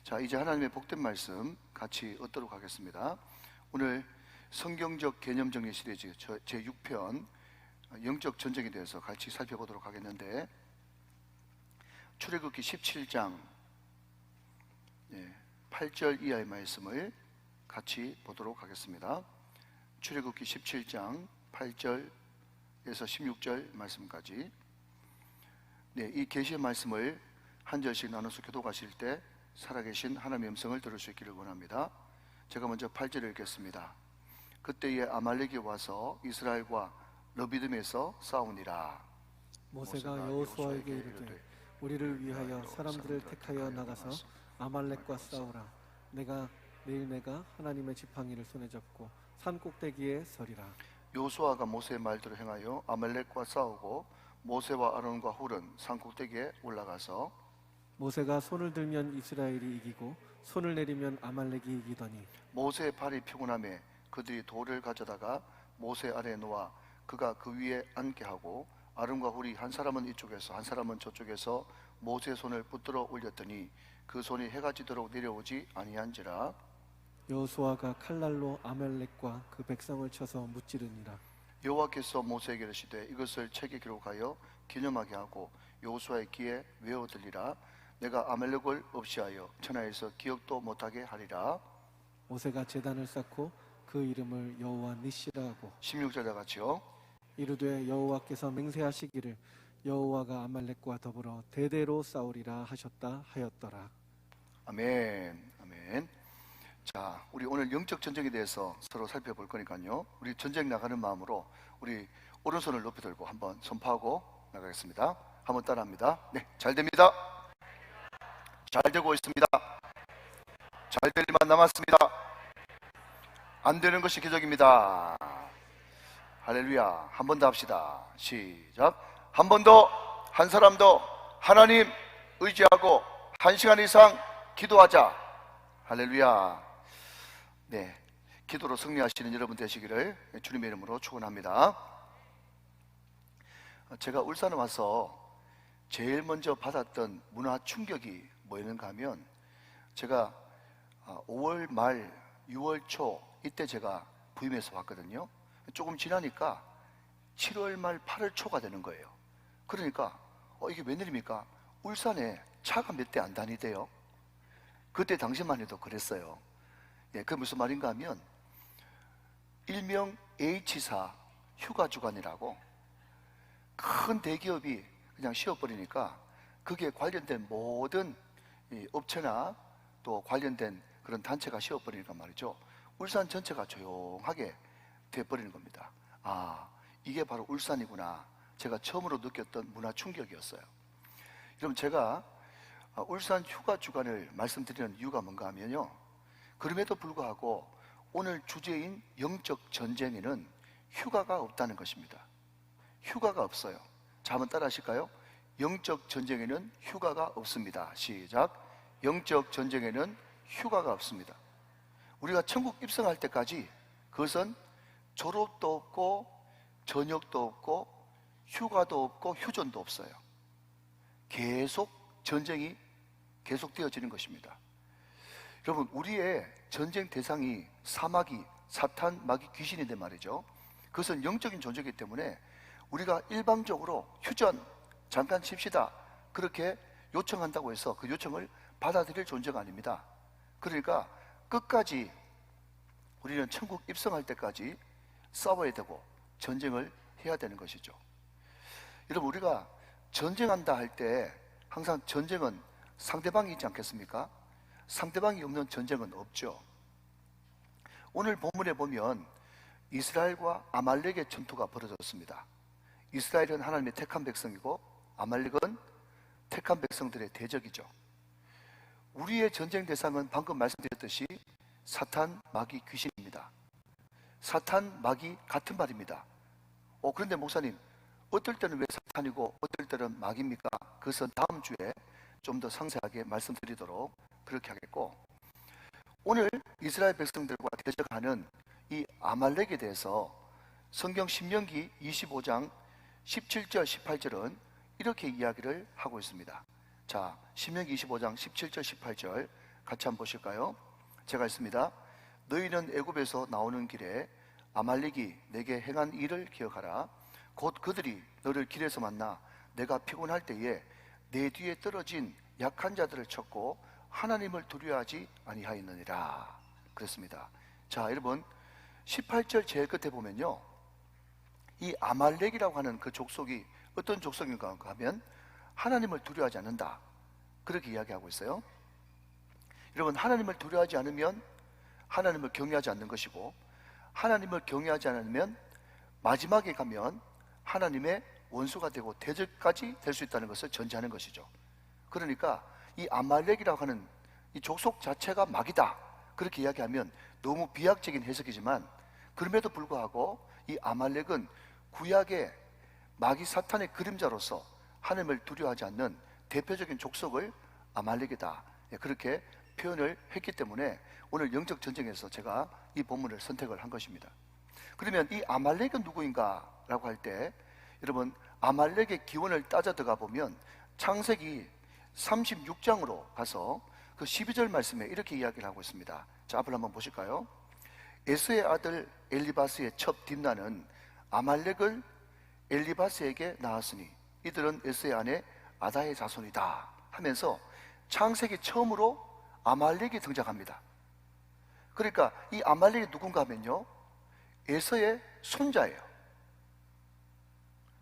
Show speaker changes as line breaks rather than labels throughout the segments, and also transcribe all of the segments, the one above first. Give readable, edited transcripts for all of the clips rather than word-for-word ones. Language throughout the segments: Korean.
자, 이제 하나님의 복된 말씀 같이 얻도록 하겠습니다. 오늘 성경적 개념 정리 시리즈 제6편 영적 전쟁에 대해서 같이 살펴보도록 하겠는데, 출애굽기 17장 8절 이하의 말씀을 같이 보도록 하겠습니다. 출애굽기 17장 8절에서 16절 말씀까지. 이 계시의 말씀을 한 절씩 나눠서 교독하실 때 살아계신 하나님의 음성을 들을 수 있기를 원합니다. 제가 먼저 8절을 읽겠습니다. 그때에 아말렉이 와서 이스라엘과 러비딤에서 싸우니라.
모세가 여호수아에게 이르되 우리를 위하여 사람들을 택하여 나가서 아말렉과 싸우라. 내가 하나님의 지팡이를 손에 잡고 산 꼭대기에 서리라.
여호수아가 모세의 말대로 행하여 아말렉과 싸우고 모세와 아론과 훌은 산 꼭대기에 올라가서
모세가 손을 들면 이스라엘이 이기고 손을 내리면 아말렉이 이기더니
모세의 발이 피곤하매 그들이 돌을 가져다가 모세 아래에 놓아 그가 그 위에 앉게 하고 아론과 훌이 한 사람은 이쪽에서 한 사람은 저쪽에서 모세의 손을 붙들어 올렸더니 그 손이 해가 지도록 내려오지 아니한지라.
여호수아가 칼날로 아말렉과 그 백성을 쳐서 무찌르니라.
여호와께서 모세에게 이르시되 이것을 책에 기록하여 기념하게 하고 여호수아의 귀에 외워 들리라. 내가 아말렉을 없이하여 천하에서 기억도 못하게 하리라.
모세가 제단을 쌓고 그 이름을 여호와 니시라 하고
16절 다 같이요.
이르되 여호와께서 맹세하시기를 여호와가 아말렉과 더불어 대대로 싸우리라 하셨다 하였더라.
아멘. 아멘. 자, 우리 오늘 영적 전쟁에 대해서 서로 살펴볼 거니까요, 우리 전쟁 나가는 마음으로 우리 오른손을 높이 들고 한번 선포하고 나가겠습니다. 한번 따라합니다. 네, 잘 됩니다. 잘 되고 있습니다. 잘 될 일만 남았습니다. 안 되는 것이 기적입니다. 할렐루야. 한 번 더 합시다. 시작. 한 번 더, 한 사람 더 하나님 의지하고 1시간 이상 기도하자. 할렐루야. 네, 기도로 승리하시는 여러분 되시기를 주님의 이름으로 축원합니다. 제가 울산에 와서 제일 먼저 받았던 문화 충격이 뭐였는가 하면, 제가 5월 말 6월 초 이때 제가 부임해서 왔거든요. 조금 지나니까 7월 말 8월 초가 되는 거예요. 그러니까 이게 웬일입니까? 울산에 차가 몇 대 안 다니대요. 그때 당시만 해도 그랬어요. 그게 무슨 말인가 하면, 일명 H사 휴가주간이라고 큰 대기업이 그냥 쉬어버리니까 그게 관련된 모든 업체나 또 관련된 그런 단체가 쉬어버리니까 말이죠, 울산 전체가 조용하게 돼버리는 겁니다. 아, 이게 바로 울산이구나. 제가 처음으로 느꼈던 문화 충격이었어요. 여러분, 제가 울산 휴가 주간을 말씀드리는 이유가 뭔가 하면요, 그럼에도 불구하고 오늘 주제인 영적 전쟁에는 휴가가 없다는 것입니다. 휴가가 없어요. 자, 한번 따라 하실까요? 영적 전쟁에는 휴가가 없습니다. 시작. 영적 전쟁에는 휴가가 없습니다. 우리가 천국 입성할 때까지 그것은 졸업도 없고 전역도 없고 휴가도 없고 휴전도 없어요. 계속 전쟁이 계속되어지는 것입니다. 여러분, 우리의 전쟁 대상이 사마귀, 사탄, 마귀, 귀신인데 말이죠, 그것은 영적인 존재이기 때문에 우리가 일방적으로 휴전, 잠깐 쉽시다 그렇게 요청한다고 해서 그 요청을 받아들일 존재가 아닙니다. 그러니까 끝까지 우리는 천국 입성할 때까지 싸워야 되고 전쟁을 해야 되는 것이죠. 여러분, 우리가 전쟁한다 할 때 항상 전쟁은 상대방이 있지 않겠습니까? 상대방이 없는 전쟁은 없죠. 오늘 본문에 보면 이스라엘과 아말렉의 전투가 벌어졌습니다. 이스라엘은 하나님의 택한 백성이고 아말렉은 택한 백성들의 대적이죠. 우리의 전쟁 대상은 방금 말씀드렸듯이 사탄, 마귀, 귀신입니다. 사탄, 마귀 같은 말입니다. 그런데 목사님, 어떨 때는 왜 사탄이고 어떨 때는 마귀입니까? 그것은 다음 주에 좀 더 상세하게 말씀드리도록 그렇게 하겠고, 오늘 이스라엘 백성들과 대적하는 이 아말렉에 대해서 성경 신명기 25장 17절 18절은 이렇게 이야기를 하고 있습니다. 자, 신명기 25장 17절 18절 같이 한번 보실까요? 제가 했습니다. 너희는 애굽에서 나오는 길에 아말렉이 내게 행한 일을 기억하라. 곧 그들이 너를 길에서 만나 내가 피곤할 때에 내 뒤에 떨어진 약한 자들을 쳤고 하나님을 두려워하지 아니하였느니라. 그랬습니다. 자, 여러분 18절 제일 끝에 보면요, 이 아말렉이라고 하는 그 족속이 어떤 족속인가 하면 하나님을 두려워하지 않는다, 그렇게 이야기하고 있어요. 여러분, 하나님을 두려워하지 않으면 하나님을 경외하지 않는 것이고, 하나님을 경외하지 않으면 마지막에 가면 하나님의 원수가 되고 대적까지 될 수 있다는 것을 전제하는 것이죠. 그러니까 이 아말렉이라고 하는 이 족속 자체가 마귀다, 그렇게 이야기하면 너무 비약적인 해석이지만, 그럼에도 불구하고 이 아말렉은 구약의 마귀 사탄의 그림자로서 하나님을 두려워하지 않는 대표적인 족속을 아말렉이다, 그렇게 표현을 했기 때문에 오늘 영적 전쟁에서 제가 이 본문을 선택을 한 것입니다. 그러면 이 아말렉은 누구인가 라고 할 때, 여러분 아말렉의 기원을 따져 들어가 보면 창세기 36장으로 가서 그 12절 말씀에 이렇게 이야기를 하고 있습니다. 자, 앞을 한번 보실까요? 에스의 아들 엘리바스의 첩 딥나는 아말렉을 엘리바스에게 낳았으니 이들은 에스의 아내 아다의 자손이다 하면서 창세기 처음으로 아말렉이 등장합니다. 그러니까 이 아말렉이 누군가 하면요, 에서의 손자예요.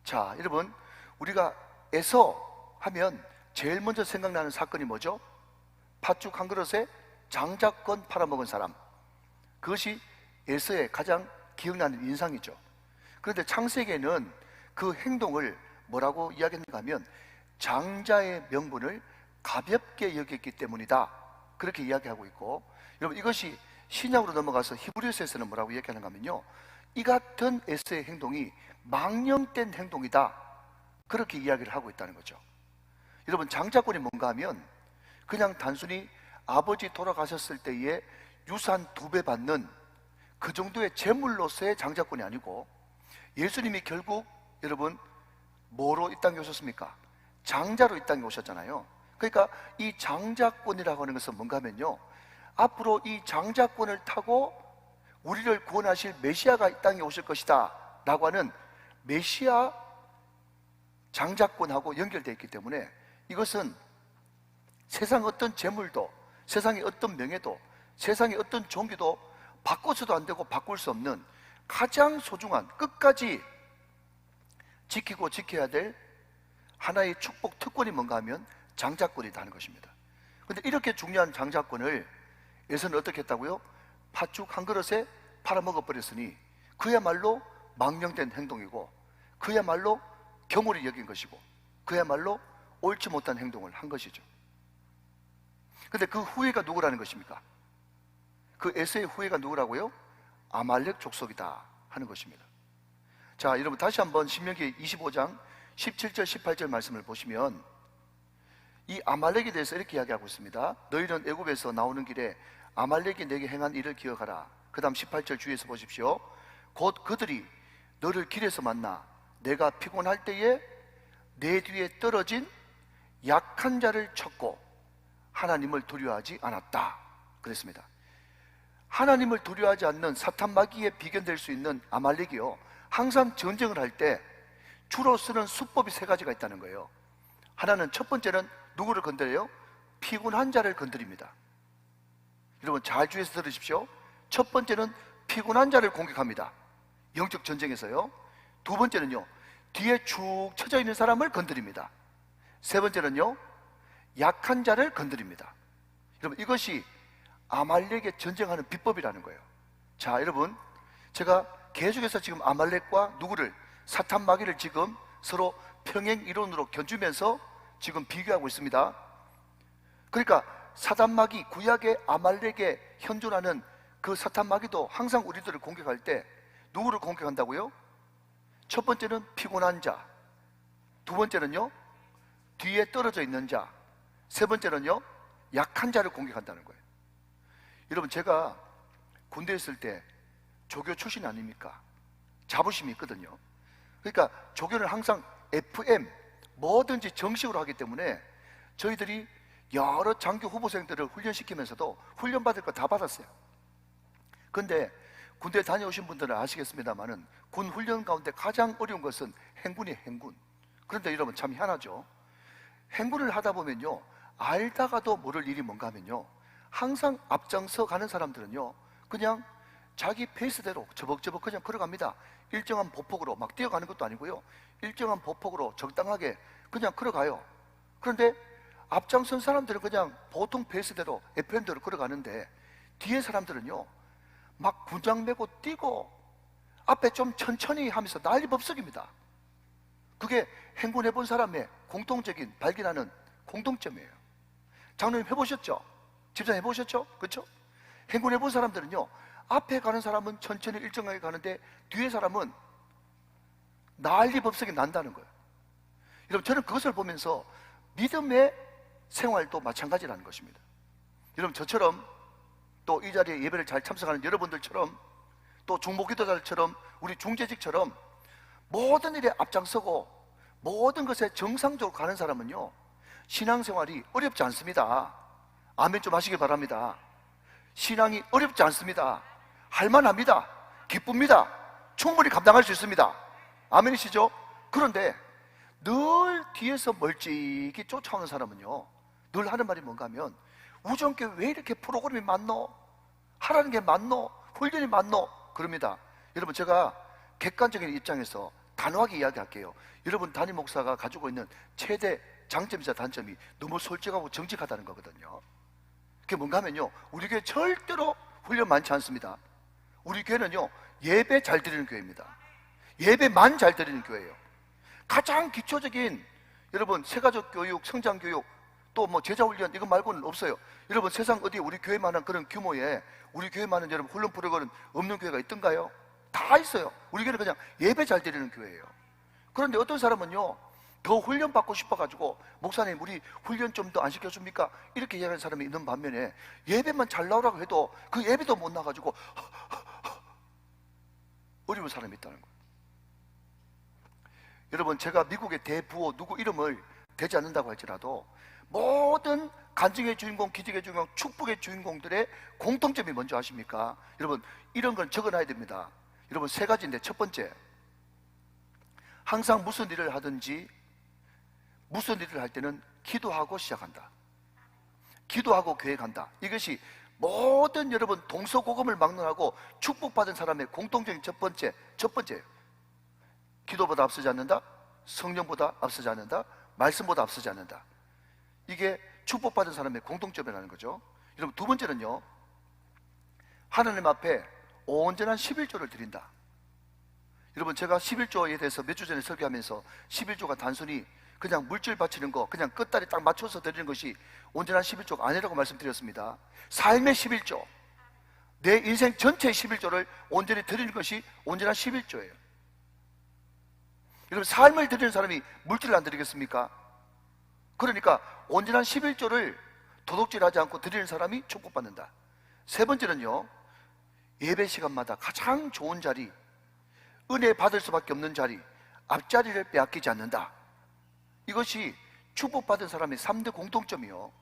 자, 여러분, 우리가 에서 하면 제일 먼저 생각나는 사건이 뭐죠? 팥죽 한 그릇에 장자권 팔아먹은 사람, 그것이 에서의 가장 기억나는 인상이죠. 그런데 창세기에는 그 행동을 뭐라고 이야기했는가 하면 장자의 명분을 가볍게 여겼기 때문이다, 그렇게 이야기하고 있고, 여러분 이것이 신약으로 넘어가서 히브리서에서는 뭐라고 이야기하는가 하면요, 이 같은 에서의 행동이 망령된 행동이다, 그렇게 이야기를 하고 있다는 거죠. 여러분, 장자권이 뭔가 하면 그냥 단순히 아버지 돌아가셨을 때에 유산 2배 받는 그 정도의 재물로서의 장자권이 아니고, 예수님이 결국 여러분 뭐로 이 땅에 오셨습니까? 장자로 이 땅에 오셨잖아요. 그러니까 이 장자권이라고 하는 것은 뭔가 하면요, 앞으로 이 장자권을 타고 우리를 구원하실 메시아가 이 땅에 오실 것이다 라고 하는 메시아 장자권하고 연결되어 있기 때문에, 이것은 세상 어떤 재물도, 세상의 어떤 명예도, 세상의 어떤 종기도 바꿔서도 안 되고 바꿀 수 없는 가장 소중한, 끝까지 지키고 지켜야 될 하나의 축복 특권이 뭔가 하면 장자권이다 하는 것입니다. 그런데 이렇게 중요한 장자권을 에서는 어떻게 했다고요? 팥죽 한 그릇에 팔아먹어 버렸으니 그야말로 망령된 행동이고, 그야말로 경홀히 여긴 것이고, 그야말로 옳지 못한 행동을 한 것이죠. 근데 그 후예가 누구라는 것입니까? 그 에서의 후예가 누구라고요? 아말렉 족속이다 하는 것입니다. 자, 여러분 다시 한번 신명기 25장 17절 18절 말씀을 보시면 이 아말렉에 대해서 이렇게 이야기하고 있습니다. 너희는 애굽에서 나오는 길에 아말렉이 내게 행한 일을 기억하라. 그 다음 18절 주위에서 보십시오. 곧 그들이 너를 길에서 만나 내가 피곤할 때에 내 뒤에 떨어진 약한 자를 쳤고 하나님을 두려워하지 않았다 그랬습니다. 하나님을 두려워하지 않는 사탄 마귀에 비견될 수 있는 아말렉이요, 항상 전쟁을 할 때 주로 쓰는 수법이 3가지가 있다는 거예요. 하나는, 첫 번째는 누구를 건드려요? 피곤한 자를 건드립니다. 여러분 잘 주의해서 들으십시오. 첫 번째는 피곤한 자를 공격합니다, 영적 전쟁에서요. 두 번째는요, 뒤에 축 처져 있는 사람을 건드립니다. 세 번째는요, 약한 자를 건드립니다. 여러분 이것이 아말렉의 전쟁하는 비법이라는 거예요. 자, 여러분 제가 계속해서 지금 아말렉과 누구를, 사탄 마귀를 지금 서로 평행 이론으로 견주면서 지금 비교하고 있습니다. 그러니까 사탄 마귀, 구약의 아말렉에 현존하는 그 사탄 마귀도 항상 우리들을 공격할 때 누구를 공격한다고요? 첫 번째는 피곤한 자, 두 번째는요 뒤에 떨어져 있는 자, 세 번째는요 약한 자를 공격한다는 거예요. 여러분 제가 군대에 있을 때 조교 출신 아닙니까? 자부심이 있거든요. 그러니까 조교는 항상 FM, 뭐든지 정식으로 하기 때문에 저희들이 여러 장교 후보생들을 훈련시키면서도 훈련받을 거 다 받았어요. 근데 군대 다녀오신 분들은 아시겠습니다만은 군 훈련 가운데 가장 어려운 것은 행군이에요, 행군. 그런데 여러분 참 희한하죠. 행군을 하다 보면요, 알다가도 모를 일이 뭔가 하면요, 항상 앞장서 가는 사람들은요, 그냥 자기 페이스대로 저벅저벅 그냥 걸어갑니다. 일정한 보폭으로 막 뛰어가는 것도 아니고요, 일정한 보폭으로 적당하게 그냥 걸어가요. 그런데 앞장선 사람들은 그냥 보통 페이스대로 FM대로 걸어가는데, 뒤에 사람들은요 막 군장 메고 뛰고 앞에 좀 천천히 하면서 난리법석입니다. 그게 행군해 본 사람의 공통적인 발견하는 공통점이에요. 장로님 해보셨죠? 집사님 해보셨죠? 그렇죠? 행군해 본 사람들은요, 앞에 가는 사람은 천천히 일정하게 가는데 뒤에 사람은 난리법석이 난다는 거예요. 여러분, 저는 그것을 보면서 믿음의 생활도 마찬가지라는 것입니다. 여러분, 저처럼 또 이 자리에 예배를 잘 참석하는 여러분들처럼, 또 중보기도자들처럼, 우리 중재직처럼 모든 일에 앞장서고 모든 것에 정상적으로 가는 사람은요, 신앙생활이 어렵지 않습니다. 아멘 좀 하시길 바랍니다. 신앙이 어렵지 않습니다. 할만합니다. 기쁩니다. 충분히 감당할 수 있습니다. 아멘이시죠? 그런데 늘 뒤에서 멀찍이 쫓아오는 사람은요, 늘 하는 말이 뭔가 하면, 우정교회 왜 이렇게 프로그램이 많노? 하라는 게 많노? 훈련이 많노? 그럽니다. 여러분, 제가 객관적인 입장에서 단호하게 이야기할게요. 여러분, 담임 목사가 가지고 있는 최대 장점이자 단점이 너무 솔직하고 정직하다는 거거든요. 그게 뭔가 하면요, 우리 교회 절대로 훈련 많지 않습니다. 우리 교회는요, 예배 잘 드리는 교회입니다. 예배만 잘 드리는 교회예요. 가장 기초적인, 여러분, 세가족 교육, 성장 교육, 또 뭐 제자 훈련 이거 말고는 없어요. 여러분, 세상 어디에 우리 교회만한 그런 규모의, 우리 교회만한 여러분 훈련 프로그램 없는 교회가 있던가요? 다 있어요. 우리 교회는 그냥 예배 잘 드리는 교회예요. 그런데 어떤 사람은요, 더 훈련 받고 싶어가지고, 목사님 우리 훈련 좀 더 안 시켜줍니까? 이렇게 얘기하는 사람이 있는 반면에, 예배만 잘 나오라고 해도 그 예배도 못 나가지고 어려운 사람이 있다는 거예요. 여러분, 제가 미국의 대부호 누구 이름을 대지 않는다고 할지라도 모든 간증의 주인공, 기적의 주인공, 축복의 주인공들의 공통점이 뭔지 아십니까? 여러분, 이런 건 적어놔야 됩니다. 여러분, 세 가지인데, 첫 번째, 항상 무슨 일을 하든지 무슨 일을 할 때는 기도하고 시작한다. 기도하고 계획한다. 이것이 모든 여러분 동서고금을 막론하고 축복받은 사람의 공통적인 첫 번째예요. 기도보다 앞서지 않는다, 성령보다 앞서지 않는다, 말씀보다 앞서지 않는다. 이게 축복받은 사람의 공통점이라는 거죠. 여러분, 두 번째는요, 하나님 앞에 온전한 11조를 드린다. 여러분, 제가 11조에 대해서 몇 주 전에 설교하면서 11조가 단순히 그냥 물질 바치는 거, 그냥 끝다리 딱 맞춰서 드리는 것이 온전한 11조가 아니라고 말씀드렸습니다. 삶의 11조, 내 인생 전체의 11조를 온전히 드리는 것이 온전한 11조예요. 여러분, 삶을 드리는 사람이 물질을 안 드리겠습니까? 그러니까 온전한 11조를 도둑질하지 않고 드리는 사람이 축복받는다. 세 번째는요, 예배 시간마다 가장 좋은 자리, 은혜 받을 수밖에 없는 자리, 앞자리를 빼앗기지 않는다. 이것이 축복받은 사람의 3대 공통점이요.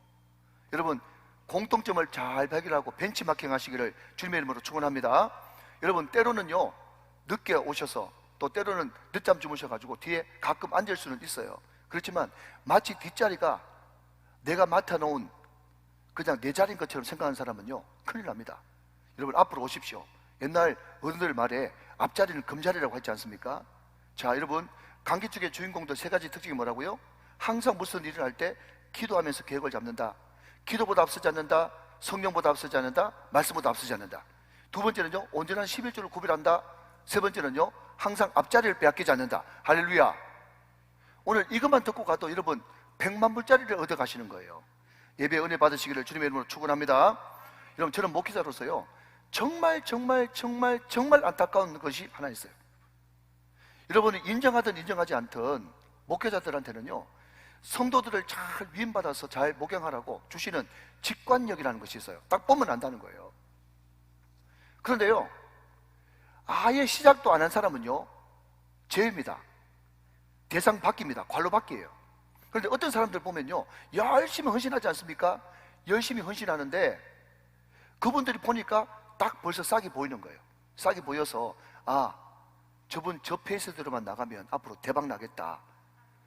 여러분, 공통점을 잘 발견하고 벤치마킹 하시기를 주님의 이름으로 축원합니다. 여러분, 때로는요, 늦게 오셔서, 또 때로는 늦잠 주무셔가지고 뒤에 가끔 앉을 수는 있어요. 그렇지만 마치 뒷자리가 내가 맡아놓은 그냥 내 자리인 것처럼 생각하는 사람은요, 큰일 납니다. 여러분, 앞으로 오십시오. 옛날 어른들 말에 앞자리는 금자리라고 했지 않습니까? 자, 여러분, 강기축의 주인공들 세 가지 특징이 뭐라고요? 항상 무슨 일을 할 때 기도하면서 계획을 잡는다. 기도보다 앞서지 않는다. 성령보다 앞서지 않는다. 말씀보다 앞서지 않는다. 두 번째는요, 온전한 11조를 구별한다. 세 번째는요, 항상 앞자리를 빼앗기지 않는다. 할렐루야. 오늘 이것만 듣고 가도 여러분 100만 불짜리를 얻어 가시는 거예요. 예배 은혜 받으시기를 주님의 이름으로 축원합니다. 여러분, 저는 목회자로서요, 정말 안타까운 것이 하나 있어요. 여러분이 인정하든 인정하지 않든 목회자들한테는요, 성도들을 잘 위임받아서 잘 목양하라고 주시는 직관력이라는 것이 있어요. 딱 보면 안다는 거예요. 그런데요, 아예 시작도 안 한 사람은요, 죄입니다. 대상 바뀝니다. 관로 바뀌에요. 그런데 어떤 사람들 보면요, 열심히 헌신하지 않습니까? 열심히 헌신하는데 그분들이 보니까 딱 벌써 싹이 보이는 거예요. 싹이 보여서 저분 저 페이스대로만 나가면 앞으로 대박 나겠다,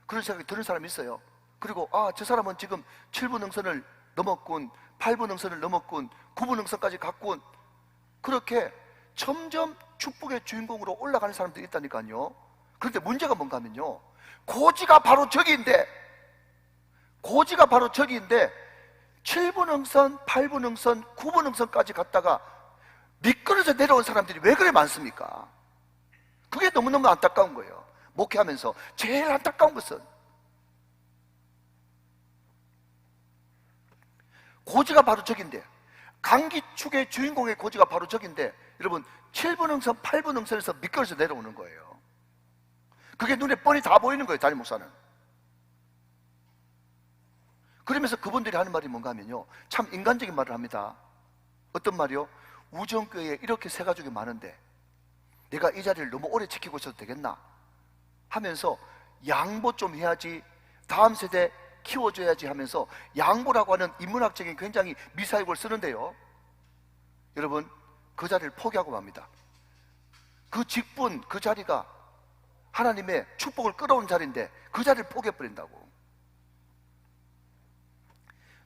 그런 생각이 드는 사람이 있어요. 그리고 저 사람은 지금 7분 능선을 넘었군, 8분 능선을 넘었군, 9분 능선까지 갔군. 그렇게 점점 축복의 주인공으로 올라가는 사람들이 있다니까요. 그런데 문제가 뭔가 하면요, 고지가 바로 저기인데 7분 능선, 8분 능선, 9분 능선까지 갔다가 미끄러져 내려온 사람들이 왜 그래 많습니까? 그게 너무너무 안타까운 거예요. 목회하면서 제일 안타까운 것은 고지가 바로 저긴데, 강기축의 주인공의 고지가 바로 저긴데, 여러분 7분 능선, 8분 능선에서 미끄러져 내려오는 거예요. 그게 눈에 뻔히 다 보이는 거예요, 담임 목사는. 그러면서 그분들이 하는 말이 뭔가 하면요, 참 인간적인 말을 합니다. 어떤 말이요? 우정교회에 이렇게 새 가족이 많은데 내가 이 자리를 너무 오래 지키고 있어도 되겠나 하면서 양보 좀 해야지, 다음 세대 키워줘야지 하면서 양보라고 하는 인문학적인 굉장히 미사역을 쓰는데요, 여러분 그 자리를 포기하고 맙니다. 그 직분, 그 자리가 하나님의 축복을 끌어오는 자리인데 그 자리를 포기해버린다고.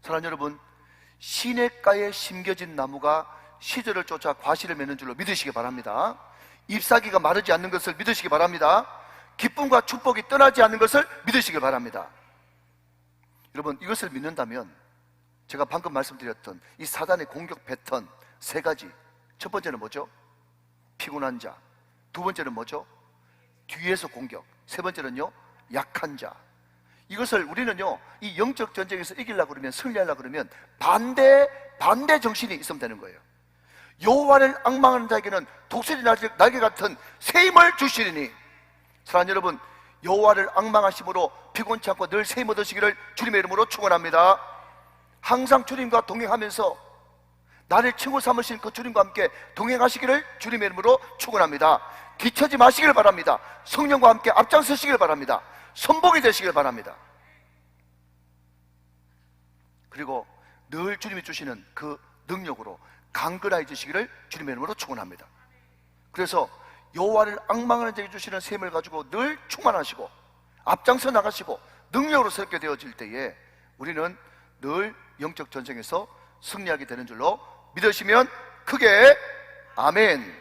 사랑하는 여러분, 시냇가에 심겨진 나무가 시절을 쫓아 과실을 맺는 줄로 믿으시기 바랍니다. 잎사귀가 마르지 않는 것을 믿으시기 바랍니다. 기쁨과 축복이 떠나지 않는 것을 믿으시기 바랍니다. 여러분 이것을 믿는다면 제가 방금 말씀드렸던 이 사단의 공격 패턴 세 가지, 첫 번째는 뭐죠? 피곤한 자. 두 번째는 뭐죠? 뒤에서 공격. 세 번째는요, 약한 자. 이것을 우리는요, 이 영적 전쟁에서 이기려고 그러면, 승리하려고 그러면 반대 정신이 있으면 되는 거예요. 여호와를 앙망하는 자에게는 독수리 날개 같은 새 힘을 주시리니. 사랑하는 여러분, 여호와를 앙망하심으로 피곤치 않고 늘 새 힘 얻으시기를 주님의 이름으로 축원합니다. 항상 주님과 동행하면서 나를 친구 삼으신 그 주님과 함께 동행하시기를 주님의 이름으로 축원합니다. 뒤처지 마시길 바랍니다. 성령과 함께 앞장서시길 바랍니다. 선복이 되시길 바랍니다. 그리고 늘 주님이 주시는 그 능력으로 강건해지시기를 주님의 이름으로 축원합니다. 그래서 여호와를 앙망하는 자에게 주시는 셈을 가지고 늘 충만하시고 앞장서 나가시고 능력으로 새롭게 되어질 때에 우리는 늘 영적 전쟁에서 승리하게 되는 줄로 믿으시면 크게 아멘.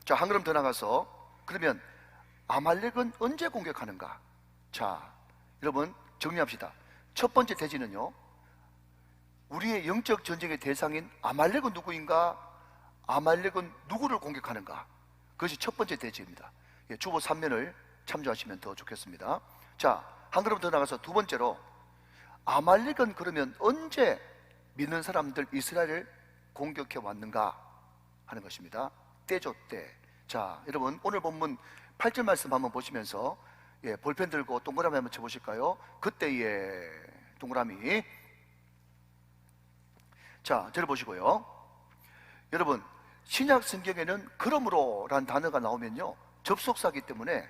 자, 한 걸음 더 나가서, 그러면 아말렉은 언제 공격하는가? 자, 여러분 정리합시다. 첫 번째 대지는요, 우리의 영적 전쟁의 대상인 아말렉은 누구인가? 아말렉은 누구를 공격하는가? 그것이 첫 번째 대지입니다. 주보 3면을 참조하시면 더 좋겠습니다. 자, 한 걸음 더 나가서 두 번째로, 아말렉은 그러면 언제 믿는 사람들 이스라엘을 공격해 왔는가 하는 것입니다. 때죠, 때. 자, 여러분 오늘 본문 8절 말씀 한번 보시면서 볼펜 들고 동그라미 한번 쳐보실까요? 그때의 동그라미. 자, 들어보시고요. 여러분 신약 성경에는 그러므로 라는 단어가 나오면요, 접속사기 때문에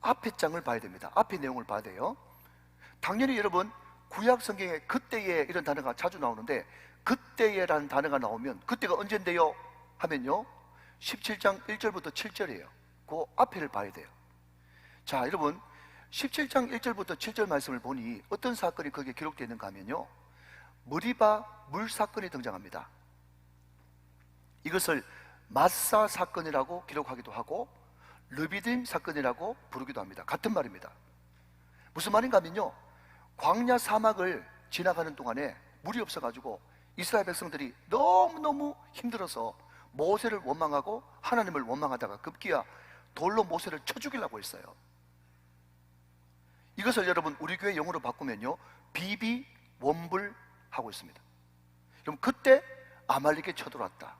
앞에 장을 봐야 됩니다. 앞에 내용을 봐야 돼요. 당연히 여러분 구약 성경에 그때에 이런 단어가 자주 나오는데, 그때에 라는 단어가 나오면 그때가 언젠데요 하면요, 17장 1절부터 7절이에요. 그 앞에를 봐야 돼요. 자, 여러분 17장 1절부터 7절 말씀을 보니 어떤 사건이 거기에 기록되어 있는가 하면요, 머리바 물 사건이 등장합니다. 이것을 마사 사건이라고 기록하기도 하고 르비딤 사건이라고 부르기도 합니다. 같은 말입니다. 무슨 말인가 하면요, 광야 사막을 지나가는 동안에 물이 없어가지고 이스라엘 백성들이 너무너무 힘들어서 모세를 원망하고 하나님을 원망하다가 급기야 돌로 모세를 쳐 죽이려고 했어요. 이것을 여러분 우리 교회 용어로 바꾸면요, 비비원불하고 있습니다. 그럼 그때 아말렉이 쳐들어왔다.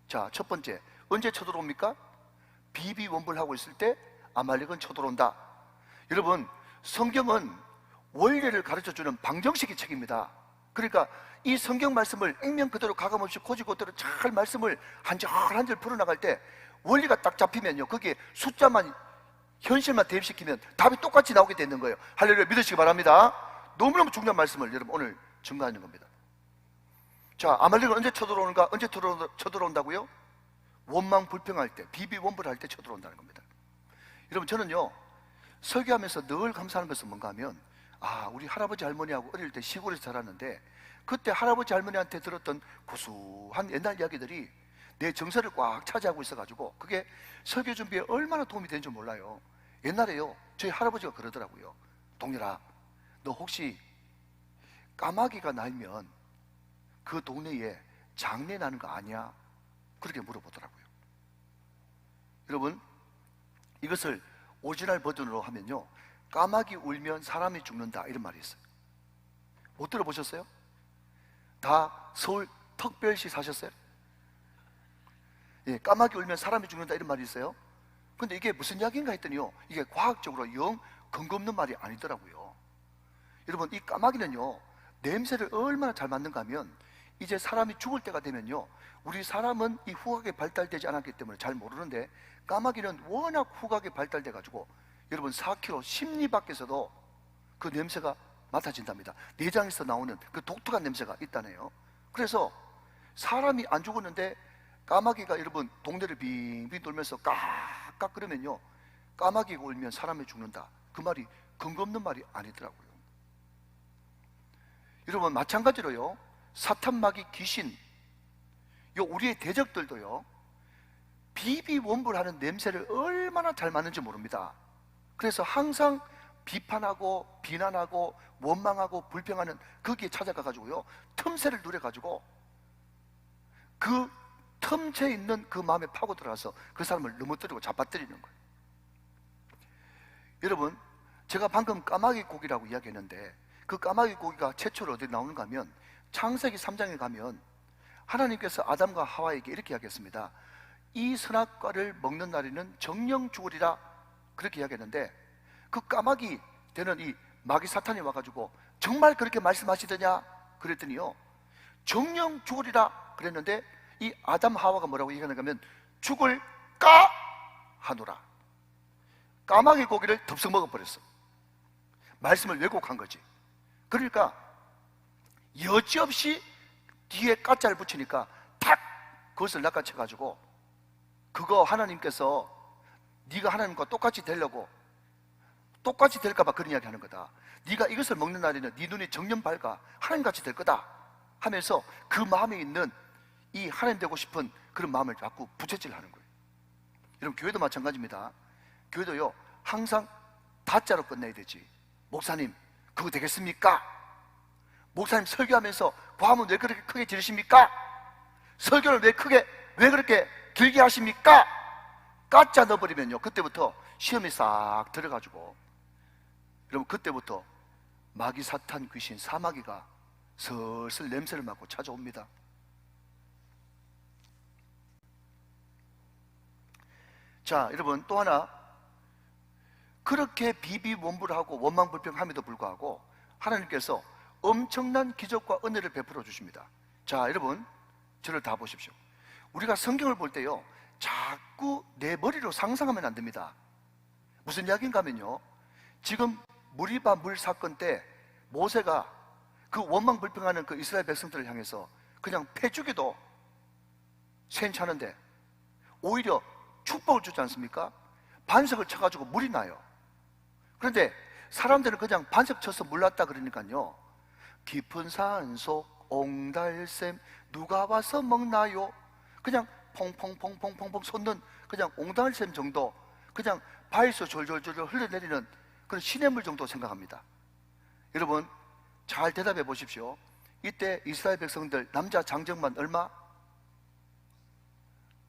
자, 첫 번째, 언제 쳐들어옵니까? 비비원불하고 있을 때 아말렉은 쳐들어온다. 여러분 성경은 원리를 가르쳐주는 방정식이 책입니다. 그러니까 이 성경 말씀을 액면 그대로 가감없이 고지고대로 잘 말씀을 한 절 한 절 풀어나갈 때 원리가 딱 잡히면요, 거기에 숫자만 현실만 대입시키면 답이 똑같이 나오게 되는 거예요. 할렐루야, 믿으시기 바랍니다. 너무너무 중요한 말씀을 여러분 오늘 증거하는 겁니다. 자, 아말렉은 언제 쳐들어오는가? 언제 쳐들어온다고요? 원망 불평할 때, 비비원불할 때 쳐들어온다는 겁니다. 여러분, 저는요 설교하면서 늘 감사하는 것은 뭔가 하면, 우리 할아버지 할머니하고 어릴 때 시골에서 자랐는데 그때 할아버지 할머니한테 들었던 구수한 옛날 이야기들이 내 정서를 꽉 차지하고 있어가지고 그게 설교 준비에 얼마나 도움이 되는 줄 몰라요. 옛날에요 저희 할아버지가 그러더라고요. 동렬아, 너 혹시 까마귀가 날면 그 동네에 장례 나는 거 아니야? 그렇게 물어보더라고요. 여러분, 이것을 오리지널 버전으로 하면요, 까마귀 울면 사람이 죽는다, 이런 말이 있어요. 못 들어보셨어요? 다 서울 특별시 사셨어요? 예, 까마귀 울면 사람이 죽는다, 이런 말이 있어요. 근데 이게 무슨 이야기인가 했더니요, 이게 과학적으로 영 근거 없는 말이 아니더라고요. 여러분, 이 까마귀는요 냄새를 얼마나 잘 맡는가 하면, 이제 사람이 죽을 때가 되면요, 우리 사람은 이 후각이 발달되지 않았기 때문에 잘 모르는데 까마귀는 워낙 후각이 발달돼 가지고 여러분 4km 심리 밖에서도 그 냄새가 맡아진답니다. 내장에서 나오는 그 독특한 냄새가 있다네요. 그래서 사람이 안 죽었는데 까마귀가 여러분 동네를 빙빙 돌면서 깍깍 끓으면요, 까마귀가 울면 사람이 죽는다, 그 말이 근거 없는 말이 아니더라고요. 여러분, 마찬가지로요, 사탄, 마귀, 귀신, 우리의 대적들도요 비비원불하는 냄새를 얼마나 잘 맡는지 모릅니다. 그래서 항상 비판하고 비난하고 원망하고 불평하는 거기에 찾아가 가지고요 틈새를 누려 가지고 그 틈새에 있는 그 마음에 파고 들어가서 그 사람을 넘어뜨리고 잡아뜨리는 거예요. 여러분, 제가 방금 까마귀 고기라고 이야기했는데 그 까마귀 고기가 최초로 어디 나오는가 하면 창세기 3장에 가면 하나님께서 아담과 하와에게 이렇게 이야기했습니다. 이 선악과를 먹는 날에는 정령 죽으리라, 그렇게 이야기했는데 그 까마귀 되는 이 마귀 사탄이 와가지고 정말 그렇게 말씀하시더냐 그랬더니요, 정령 죽으리라 그랬는데 이 아담 하와가 뭐라고 얘기하는가 하면 죽을까 하노라. 까마귀 고기를 덥석 먹어버렸어. 말씀을 왜곡한 거지. 그러니까 여지없이 뒤에 까짜를 붙이니까 탁 그것을 낚아채가지고, 그거 하나님께서 네가 하나님과 똑같이 되려고, 똑같이 될까봐 그런 이야기 하는 거다. 네가 이것을 먹는 날에는 네 눈이 정녕 밝아 하나님같이 될 거다 하면서 그 마음에 있는 이 하나님 되고 싶은 그런 마음을 자꾸 부채질 하는 거예요. 여러분, 교회도 마찬가지입니다. 교회도요 항상 다자로 끝내야 되지. 목사님 그거 되겠습니까? 목사님 설교하면서 과음은 왜 그렇게 크게 지르십니까? 설교를 왜 그렇게 길게 하십니까? 까짜 넣어버리면요 그때부터 시험이 싹 들어가지고 여러분, 그때부터 마귀, 사탄, 귀신, 사마귀가 슬슬 냄새를 맡고 찾아옵니다. 자, 여러분, 또 하나, 그렇게 비비원불하고 원망불평함에도 불구하고 하나님께서 엄청난 기적과 은혜를 베풀어 주십니다. 자, 여러분, 저를 다 보십시오. 우리가 성경을 볼 때요 자꾸 내 머리로 상상하면 안 됩니다. 무슨 이야기인가 하면요, 지금 무리바 물 사건 때 모세가 그 원망불평하는 그 이스라엘 백성들을 향해서 그냥 패주기도 괜찮은데 오히려 축복을 주지 않습니까? 반석을 쳐가지고 물이 나요. 그런데 사람들은 그냥 반석 쳐서 몰랐다 그러니까요, 깊은 산속 옹달샘 누가 와서 먹나요? 그냥 퐁퐁퐁퐁퐁퐁 솟는 그냥 옹달샘 정도, 그냥 바위에서 졸졸졸 흘러내리는 그런 시냇물 정도 생각합니다. 여러분, 잘 대답해 보십시오. 이때 이스라엘 백성들 남자 장정만 얼마?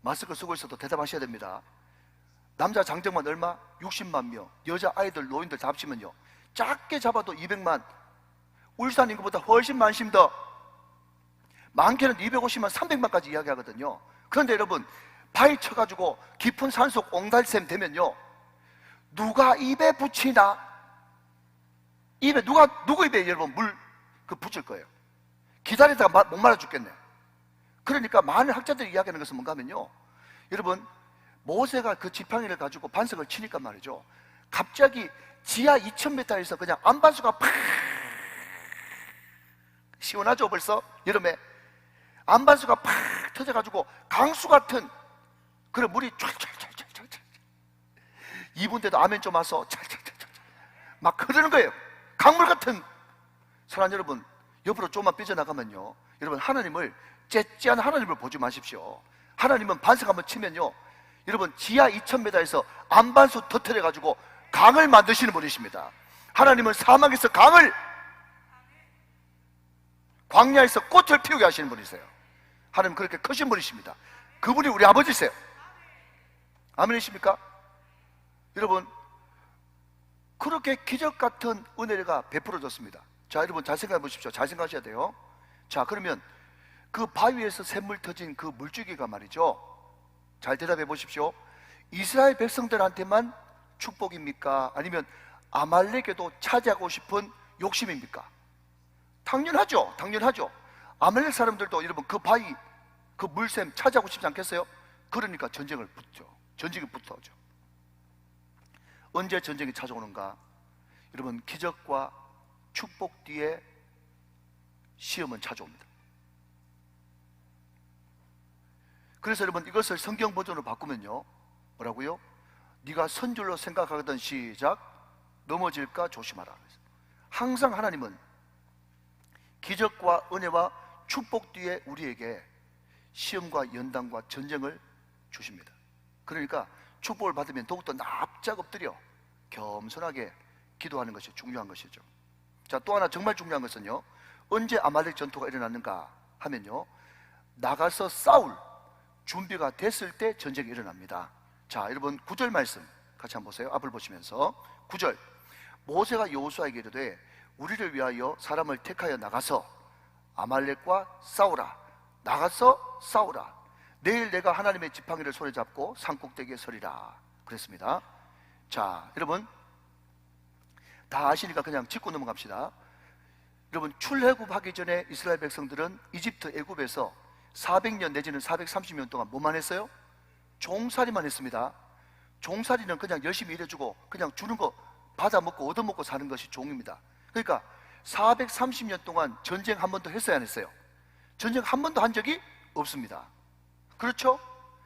마스크 쓰고 있어도 대답하셔야 됩니다. 남자 장정만 얼마? 60만 명. 여자 아이들 노인들 다 합치면요 작게 잡아도 200만. 울산 인구보다 훨씬 많습니다. 많게는 250만 300만까지 이야기하거든요. 그런데 여러분, 바위 쳐가지고 깊은 산속 옹달샘 되면요 누가 입에 붙이나? 입에 누구 입에 여러분 물 붙일 거예요. 기다리다가 목말라 죽겠네. 그러니까 많은 학자들이 이야기하는 것은 뭔가 하면요, 여러분, 모세가 그 지팡이를 가지고 반석을 치니까 말이죠, 갑자기 지하 2000m에서 그냥 안반수가 팍, 시원하죠 벌써? 여름에 안반수가 팍 터져가지고 강수 같은 그런 물이 촤촤촤촤촤 2분 돼도 아멘 좀 와서 찰찰찰찰 막 흐르는 거예요. 강물 같은. 사랑하는 여러분, 옆으로 조금만 삐져나가면요, 여러분 하나님을 째째한 하나님을 보지 마십시오. 하나님은 반석 한번 치면요, 여러분 지하 2000m에서 안반수 터뜨려 가지고 강을 만드시는 분이십니다. 하나님은 사막에서 강을, 광야에서 꽃을 피우게 하시는 분이세요. 하나님 그렇게 크신 분이십니다. 그분이 우리 아버지세요. 아멘이십니까? 여러분, 그렇게 기적 같은 은혜가 베풀어졌습니다. 자, 여러분 잘 생각해 보십시오. 잘 생각하셔야 돼요. 자, 그러면 그 바위에서 샘물 터진 그 물줄기가 말이죠, 잘 대답해 보십시오. 이스라엘 백성들한테만 축복입니까? 아니면 아말렉에도 차지하고 싶은 욕심입니까? 당연하죠. 당연하죠. 아말렉 사람들도 여러분 그 바위, 그 물샘 차지하고 싶지 않겠어요? 그러니까 전쟁을 붙죠. 전쟁이 붙어죠. 언제 전쟁이 찾아오는가? 여러분, 기적과 축복 뒤에 시험은 찾아옵니다. 그래서 여러분, 이것을 성경 버전으로 바꾸면요, 뭐라고요? 네가 선 줄로 생각하거든, 시작, 넘어질까 조심하라. 항상 하나님은 기적과 은혜와 축복 뒤에 우리에게 시험과 연단과 전쟁을 주십니다. 그러니까 축복을 받으면 더욱더 납작 엎드려 겸손하게 기도하는 것이 중요한 것이죠. 자, 또 하나 정말 중요한 것은요, 언제 아말렉 전투가 일어났는가 하면요, 나가서 싸울 준비가 됐을 때 전쟁이 일어납니다. 자, 여러분 9절 말씀 같이 한번 보세요. 앞을 보시면서 9절, 모세가 여호수아에게 이르되 우리를 위하여 사람을 택하여 나가서 아말렉과 싸우라. 나가서 싸우라. 내일 내가 하나님의 지팡이를 손에 잡고 산꼭대기에 서리라 그랬습니다. 자, 여러분 다 아시니까 그냥 짚고 넘어갑시다. 여러분, 출애굽하기 전에 이스라엘 백성들은 이집트 애굽에서 400년 내지는 430년 동안 뭐만 했어요? 종살이만 했습니다. 종살이는 그냥 열심히 일해주고 그냥 주는 거 받아먹고 얻어먹고 사는 것이 종입니다. 그러니까 430년 동안 전쟁 한 번도 했어야 안 했어요? 전쟁 한 번도 한 적이 없습니다. 그렇죠?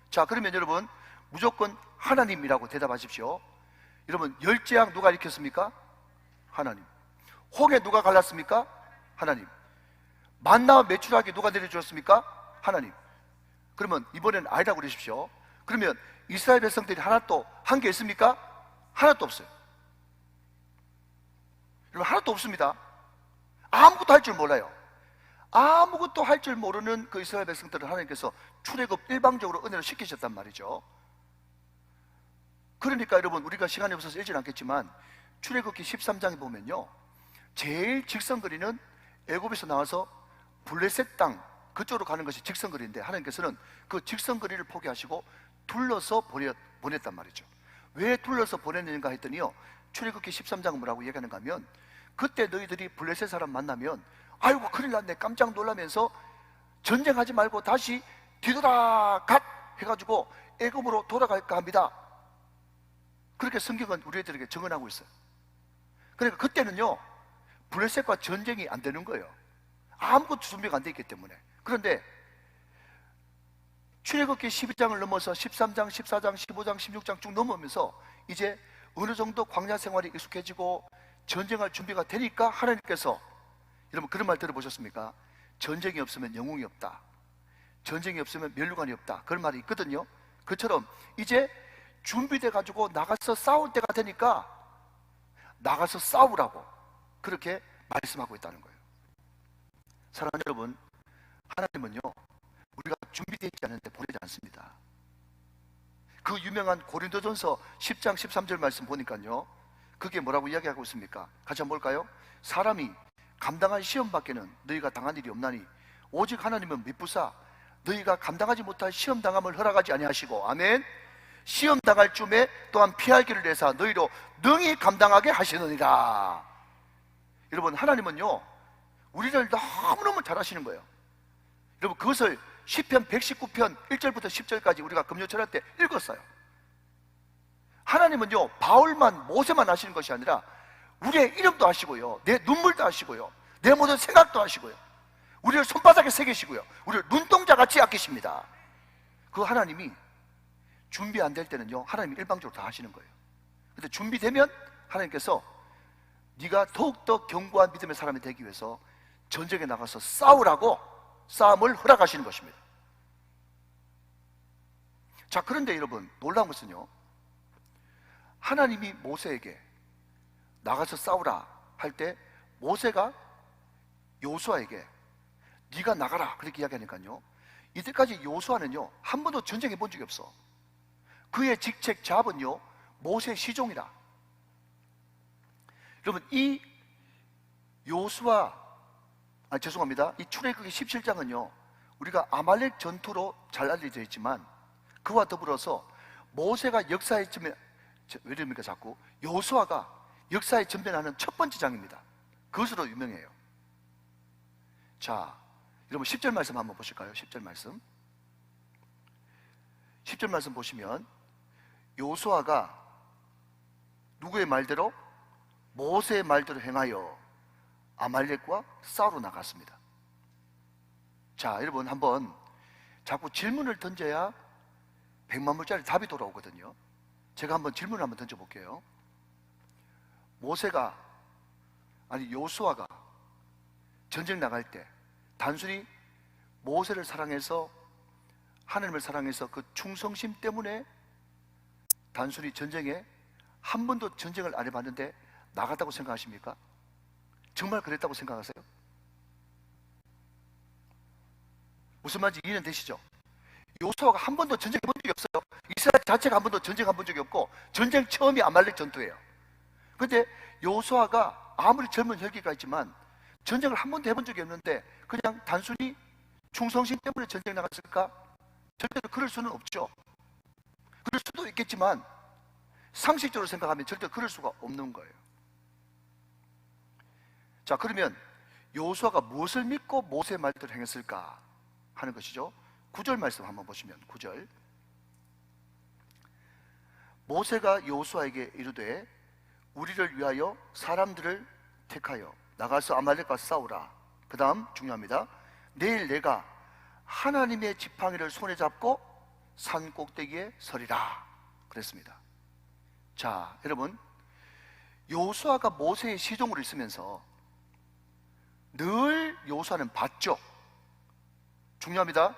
자, 그러면 여러분 무조건 하나님이라고 대답하십시오. 여러분, 열재앙 누가 일으켰습니까? 하나님. 홍해 누가 갈랐습니까? 하나님. 만나와 메추라기 누가 내려주었습니까? 하나님. 그러면 이번엔 아니라고 그러십시오. 그러면 이스라엘 백성들이 하나도 한 게 있습니까? 하나도 없어요. 여러분, 하나도 없습니다. 아무것도 할 줄 몰라요. 아무것도 할 줄 모르는 그 이스라엘 백성들을 하나님께서 출애굽 일방적으로 은혜를 시키셨단 말이죠. 그러니까 여러분, 우리가 시간이 없어서 읽지는 않겠지만 출애굽기 13장에 보면요, 제일 직선거리는 애굽에서 나와서 블레셋 땅 그쪽으로 가는 것이 직선거리인데, 하나님께서는 그 직선거리를 포기하시고 둘러서 보냈단 말이죠. 왜 둘러서 보냈는가 했더니요, 출애굽기 13장은 뭐라고 얘기하는가 하면, 그때 너희들이 블레셋 사람 만나면 아이고 큰일 났네 깜짝 놀라면서 전쟁하지 말고 다시 뒤돌아 갓 해가지고 애굽으로 돌아갈까 합니다. 그렇게 성경은 우리들에게 증언하고 있어요. 그러니까 그때는요, 블레셋과 전쟁이 안 되는 거예요. 아무것도 준비가 안 돼 있기 때문에. 그런데 출애굽기 12장을 넘어서 13장, 14장, 15장, 16장 쭉 넘어오면서 이제 어느 정도 광야 생활이 익숙해지고 전쟁할 준비가 되니까 하나님께서, 여러분 그런 말 들어보셨습니까? 전쟁이 없으면 영웅이 없다, 전쟁이 없으면 멸류관이 없다, 그런 말이 있거든요. 그처럼 이제 준비돼 가지고 나가서 싸울 때가 되니까 나가서 싸우라고 그렇게 말씀하고 있다는 거예요. 사랑하는 여러분, 하나님은요, 우리가 준비되어 있지 않은데 보내지 않습니다. 그 유명한 고린도전서 10장 13절 말씀 보니까요, 그게 뭐라고 이야기하고 있습니까? 같이 한번 볼까요? 사람이 감당할 시험 밖에는 너희가 당한 일이 없나니 오직 하나님은 미쁘사 너희가 감당하지 못할 시험 당함을 허락하지 아니하시고, 아멘, 시험 당할 쯤에 또한 피할 길을 내사 너희로 능히 감당하게 하시느니라. 여러분, 하나님은요, 우리를 너무너무 잘 아시는 거예요. 여러분, 그것을 시편 119편 1절부터 10절까지 우리가 금요철 할 때 읽었어요. 하나님은요, 바울만 모세만 아시는 것이 아니라 우리의 이름도 아시고요, 내 눈물도 아시고요, 내 모든 생각도 아시고요, 우리를 손바닥에 새기시고요, 우리를 눈동자같이 아끼십니다. 그 하나님이 준비 안 될 때는요, 하나님이 일방적으로 다 하시는 거예요. 근데 준비되면 하나님께서 네가 더욱더 견고한 믿음의 사람이 되기 위해서 전쟁에 나가서 싸우라고 싸움을 허락하시는 것입니다. 자, 그런데 여러분, 놀라운 것은요, 하나님이 모세에게 나가서 싸우라 할 때 모세가 요수아에게 네가 나가라 그렇게 이야기하니까요, 이때까지 요수아는요 한 번도 전쟁해 본 적이 없어. 그의 직책 잡은요 모세 시종이라. 여러분, 이 요수아, 죄송합니다, 이 출애굽기 17장은요 우리가 아말렉 전투로 잘 알려져 있지만, 그와 더불어서 모세가 역사의 전면, 왜 이럽니까 자꾸, 요수아가 역사의 전면하는 첫 번째 장입니다. 그것으로 유명해요. 자, 여러분 10절 말씀 한번 보실까요? 10절 말씀. 10절 말씀 보시면 요수아가 누구의 말대로? 모세의 말대로 행하여 아말렉과 싸우러 나갔습니다. 자, 여러분, 한번 자꾸 질문을 던져야 100만 불짜리 답이 돌아오거든요. 제가 한번 질문을 한번 던져볼게요. 요수아가 전쟁 나갈 때 단순히 모세를 사랑해서, 하나님을 사랑해서 그 충성심 때문에 단순히 전쟁에 한 번도 전쟁을 안 해봤는데 나갔다고 생각하십니까? 정말 그랬다고 생각하세요? 무슨 말인지 이해는 되시죠? 요수아가 한 번도 전쟁해 본 적이 없어요. 이스라엘 자체가 한 번도 전쟁 한 본 적이 없고, 전쟁 처음이 아말렉 전투예요. 근데 요수아가 아무리 젊은 혈기가 있지만 전쟁을 한 번도 해본 적이 없는데 그냥 단순히 충성심 때문에 전쟁 나갔을까? 절대로 그럴 수는 없죠. 그럴 수도 있겠지만 상식적으로 생각하면 절대 그럴 수가 없는 거예요. 자, 그러면 요수아가 무엇을 믿고 모세의 말대로 행했을까 하는 것이죠. 9절 말씀 한번 보시면, 9절. 모세가 요수아에게 이르되 우리를 위하여 사람들을 택하여 나가서 아말렉과 싸우라. 그 다음 중요합니다. 내일 내가 하나님의 지팡이를 손에 잡고 산 꼭대기에 서리라 그랬습니다. 자, 여러분, 요수아가 모세의 시종으로 있으면서 늘 요수아는 봤죠. 중요합니다.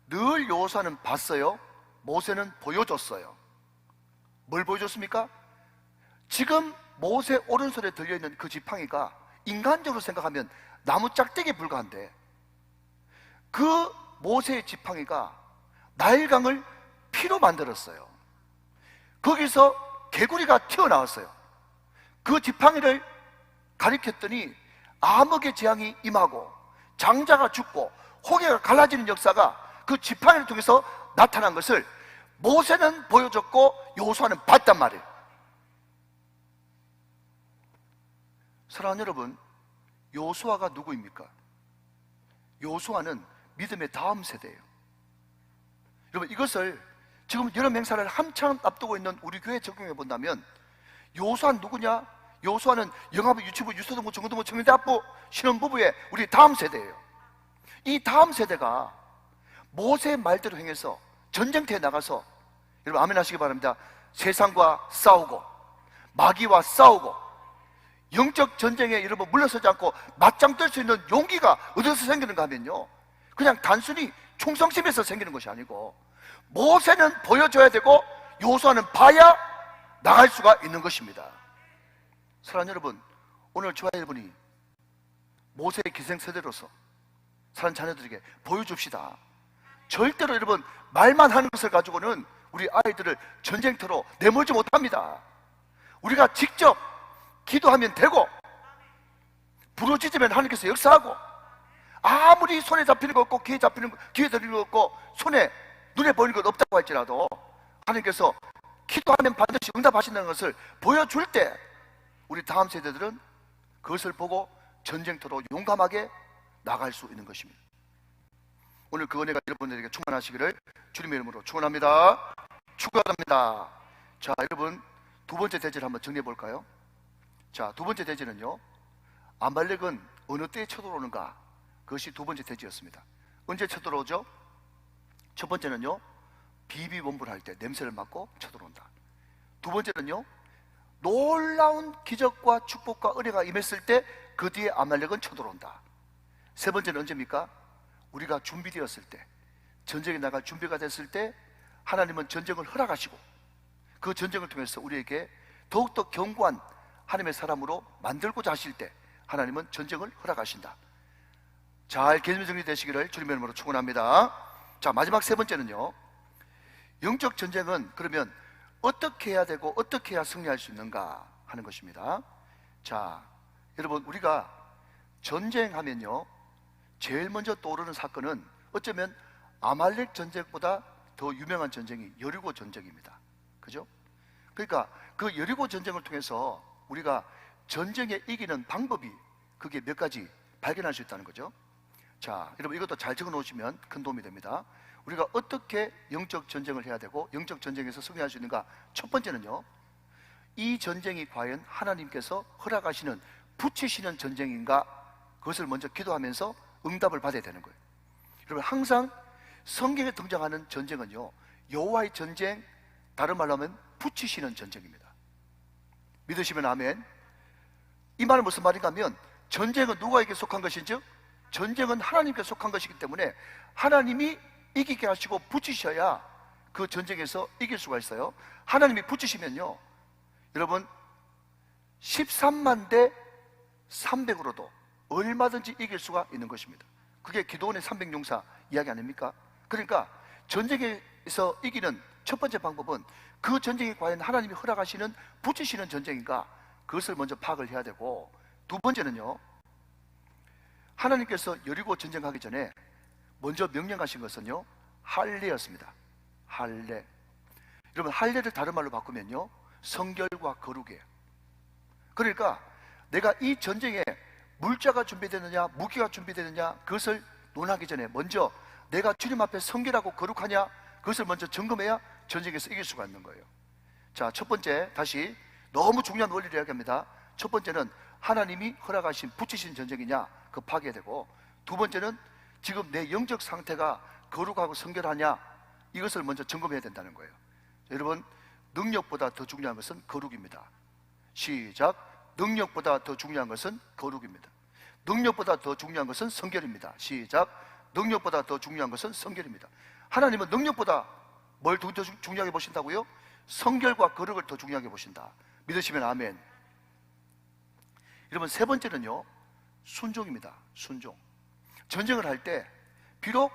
늘 요수아는 봤어요. 모세는 보여줬어요. 뭘 보여줬습니까? 지금 모세 오른손에 들려있는 그 지팡이가 인간적으로 생각하면 나무 짝대기에 불과한데, 그 모세의 지팡이가 나일강을 피로 만들었어요. 거기서 개구리가 튀어나왔어요. 그 지팡이를 가리켰더니 암흑의 재앙이 임하고 장자가 죽고 호개가 갈라지는 역사가 그 지팡이를 통해서 나타난 것을 모세는 보여줬고 요수아는 봤단 말이에요. 사랑하는 여러분, 요수아가 누구입니까? 요수아는 믿음의 다음 세대예요. 여러분, 이것을 지금 여름 행사를 한참 앞두고 있는 우리 교회에 적용해 본다면, 요수아는 누구냐? 요수아는 영화부, 유치부, 유소동부, 중고등부, 청년대학부 신혼부부의 우리 다음 세대예요. 이 다음 세대가 모세의 말대로 행해서 전쟁터에 나가서, 여러분 아멘 하시기 바랍니다. 세상과 싸우고 마귀와 싸우고 영적 전쟁에 여러분 물러서지 않고 맞짱 뜰 수 있는 용기가 어디서 생기는가 하면요, 그냥 단순히 충성심에서 생기는 것이 아니고 모세는 보여줘야 되고 요수아는 봐야 나갈 수가 있는 것입니다. 사랑하는 여러분, 오늘 저와 여러분이 모세의 기생세대로서 사랑하는 자녀들에게 보여줍시다. 절대로 여러분 말만 하는 것을 가지고는 우리 아이들을 전쟁터로 내몰지 못합니다. 우리가 직접 기도하면 되고, 부르짖으면 하나님께서 역사하고, 아무리 손에 잡히는 것 없고 귀에 들리는 것 없고 손에 눈에 보이는 것 없다고 할지라도 하나님께서 기도하면 반드시 응답하신다는 것을 보여줄 때 우리 다음 세대들은 그것을 보고 전쟁터로 용감하게 나갈 수 있는 것입니다. 오늘 그 은혜가 여러분들에게 충만하시기를 주님의 이름으로 축원합니다. 축원합니다. 자, 여러분, 두 번째 대지를 한번 정리해 볼까요? 자, 두 번째 대지는요, 아말렉은 어느 때에 쳐들어오는가? 그것이 두 번째 대지였습니다. 언제 쳐들어오죠? 첫 번째는요, 비비본불할 때 냄새를 맡고 쳐들어온다. 두 번째는요, 놀라운 기적과 축복과 은혜가 임했을 때 그 뒤에 아말렉은 쳐들어온다. 세 번째는 언제입니까? 우리가 준비되었을 때, 전쟁에 나갈 준비가 됐을 때 하나님은 전쟁을 허락하시고 그 전쟁을 통해서 우리에게 더욱더 견고한 하나님의 사람으로 만들고자 하실 때 하나님은 전쟁을 허락하신다. 잘 개념 정리되시기를 주님의 이름으로 축원합니다. 자, 마지막 세 번째는요, 영적 전쟁은 그러면 어떻게 해야 되고 어떻게 해야 승리할 수 있는가 하는 것입니다. 자, 여러분, 우리가 전쟁하면요, 제일 먼저 떠오르는 사건은 어쩌면 아말렉 전쟁보다 더 유명한 전쟁이 여리고 전쟁입니다. 그죠? 그러니까 그 여리고 전쟁을 통해서 우리가 전쟁에 이기는 방법이 그게 몇 가지 발견할 수 있다는 거죠. 자, 여러분, 이것도 잘 적어 놓으시면 큰 도움이 됩니다. 우리가 어떻게 영적 전쟁을 해야 되고 영적 전쟁에서 승리할 수 있는가? 첫 번째는요, 이 전쟁이 과연 하나님께서 허락하시는 붙이시는 전쟁인가? 그것을 먼저 기도하면서 응답을 받아야 되는 거예요. 여러분, 항상 성경에 등장하는 전쟁은요, 여호와의 전쟁, 다른 말로 하면 붙이시는 전쟁입니다. 믿으시면 아멘. 이 말은 무슨 말인가 하면, 전쟁은 누구에게 속한 것인지, 전쟁은 하나님께 속한 것이기 때문에 하나님이 이기게 하시고 붙이셔야 그 전쟁에서 이길 수가 있어요. 하나님이 붙이시면요, 여러분, 13만 대 300으로도 얼마든지 이길 수가 있는 것입니다. 그게 기도원의 300용사 이야기 아닙니까? 그러니까 전쟁에서 이기는 첫 번째 방법은 그 전쟁이 과연 하나님이 허락하시는 붙이시는 전쟁인가? 그것을 먼저 파악을 해야 되고, 두 번째는요, 하나님께서 여리고 전쟁하기 전에 먼저 명령하신 것은요, 할례였습니다. 할례. 여러분, 할례를 다른 말로 바꾸면요, 성결과 거룩이에요. 그러니까 내가 이 전쟁에 물자가 준비되느냐 무기가 준비되느냐 그것을 논하기 전에 먼저 내가 주님 앞에 성결하고 거룩하냐, 그것을 먼저 점검해야 전쟁에서 이길 수가 있는 거예요. 자, 첫 번째, 다시 너무 중요한 원리를 이야기합니다. 첫 번째는 하나님이 허락하신 붙이신 전쟁이냐, 그거 파악해야 되고, 두 번째는 지금 내 영적 상태가 거룩하고 성결하냐, 이것을 먼저 점검해야 된다는 거예요. 여러분, 능력보다 더 중요한 것은 거룩입니다. 시작. 능력보다 더 중요한 것은 거룩입니다. 능력보다 더 중요한 것은 성결입니다. 시작. 능력보다 더 중요한 것은 성결입니다. 하나님은 능력보다 뭘 더 중요하게 보신다고요? 성결과 거룩을 더 중요하게 보신다. 믿으시면 아멘. 여러분, 세 번째는요, 순종입니다. 순종. 전쟁을 할 때 비록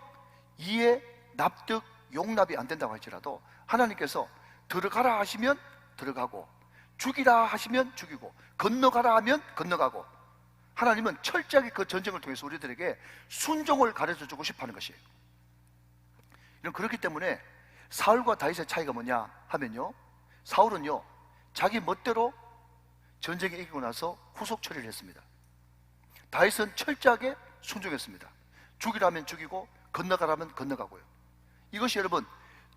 이해, 납득, 용납이 안 된다고 할지라도 하나님께서 들어가라 하시면 들어가고, 죽이라 하시면 죽이고, 건너가라 하면 건너가고, 하나님은 철저하게 그 전쟁을 통해서 우리들에게 순종을 가르쳐주고 싶어하는 것이에요. 그렇기 때문에 사울과 다윗의 차이가 뭐냐 하면요, 사울은요, 자기 멋대로 전쟁에 이기고 나서 후속 처리를 했습니다. 다윗은 철저하게 순종했습니다. 죽이라면 죽이고 건너가라면 건너가고요. 이것이 여러분,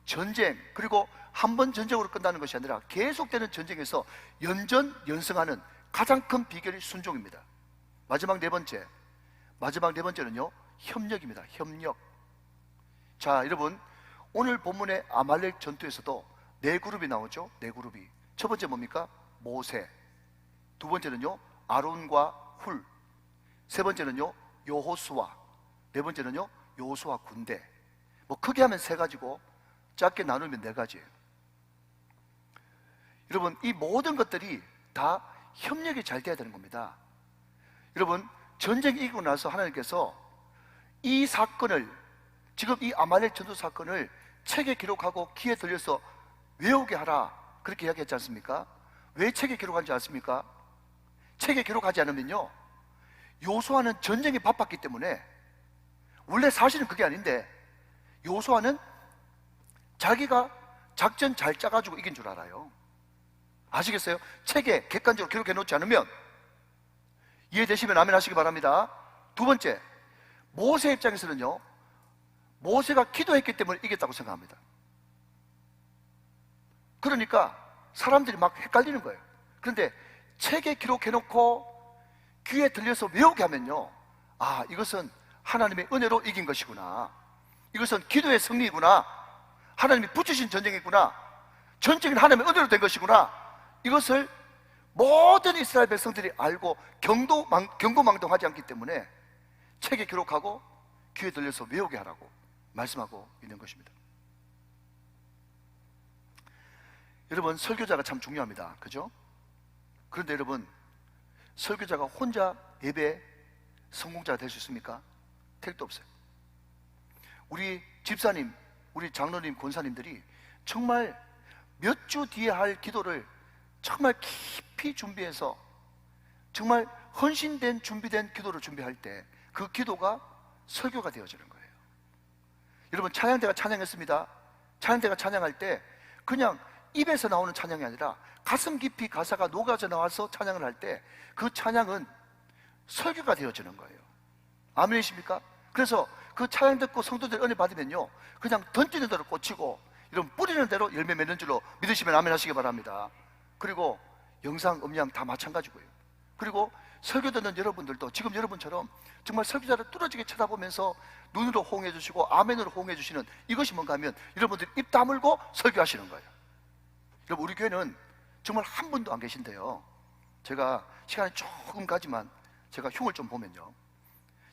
전쟁, 그리고 한 번 전쟁으로 끝나는 것이 아니라 계속되는 전쟁에서 연전연승하는 가장 큰 비결이 순종입니다. 마지막 네 번째는요, 협력입니다. 협력. 자, 여러분, 오늘 본문의 아말렉 전투에서도 네 그룹이 나오죠. 네 그룹이. 첫 번째 뭡니까? 모세. 두 번째는요, 아론과 훌. 세 번째는요, 여호수아. 네 번째는요, 여호수아 군대. 뭐 크게 하면 세 가지고 짧게 나누면 네 가지예요. 여러분, 이 모든 것들이 다 협력이 잘 돼야 되는 겁니다. 여러분, 전쟁이 이기고 나서 하나님께서 이 사건을, 지금 이 아말렉 전투 사건을 책에 기록하고 귀에 들려서 외우게 하라, 그렇게 이야기했지 않습니까? 왜 책에 기록한지 아십니까? 책에 기록하지 않으면요, 여호수아는 전쟁에 바빴기 때문에, 원래 사실은 그게 아닌데 여호수아는 자기가 작전 잘 짜가지고 이긴 줄 알아요. 아시겠어요? 책에 객관적으로 기록해 놓지 않으면. 이해되시면 아멘 하시기 바랍니다. 두 번째, 모세 입장에서는요, 모세가 기도했기 때문에 이겼다고 생각합니다. 그러니까 사람들이 막 헷갈리는 거예요. 그런데 책에 기록해놓고 귀에 들려서 외우게 하면요, 아, 이것은 하나님의 은혜로 이긴 것이구나, 이것은 기도의 승리이구나, 하나님이 붙이신 전쟁이구나, 전적인 하나님의 은혜로 된 것이구나, 이것을 모든 이스라엘 백성들이 알고 경고망동하지 않기 때문에 책에 기록하고 귀에 들려서 외우게 하라고 말씀하고 있는 것입니다. 여러분, 설교자가 참 중요합니다. 그죠? 그런데 여러분, 설교자가 혼자 예배 성공자가 될 수 있습니까? 택도 없어요. 우리 집사님, 우리 장로님, 권사님들이 정말 몇 주 뒤에 할 기도를 정말 깊이 준비해서 정말 헌신된 준비된 기도를 준비할 때 그 기도가 설교가 되어지는 거예요. 여러분, 찬양대가 찬양했습니다. 찬양대가 찬양할 때 그냥 입에서 나오는 찬양이 아니라 가슴 깊이 가사가 녹아져 나와서 찬양을 할 때 그 찬양은 설교가 되어지는 거예요. 아멘이십니까? 그래서 그 찬양 듣고 성도들 은혜 받으면요, 그냥 던지는 대로 꽂히고 이런 뿌리는 대로 열매 맺는 줄로 믿으시면 아멘 하시기 바랍니다. 그리고 영상, 음량 다 마찬가지고요. 그리고 설교 듣는 여러분들도 지금 여러분처럼 정말 설교자를 뚫어지게 쳐다보면서 눈으로 호응해 주시고 아멘으로 호응해 주시는 이것이 뭔가 하면 여러분들이 입 다물고 설교하시는 거예요. 여러분, 우리 교회는 정말 한 분도 안 계신데요, 제가 시간이 조금 가지만 제가 흉을 좀 보면요,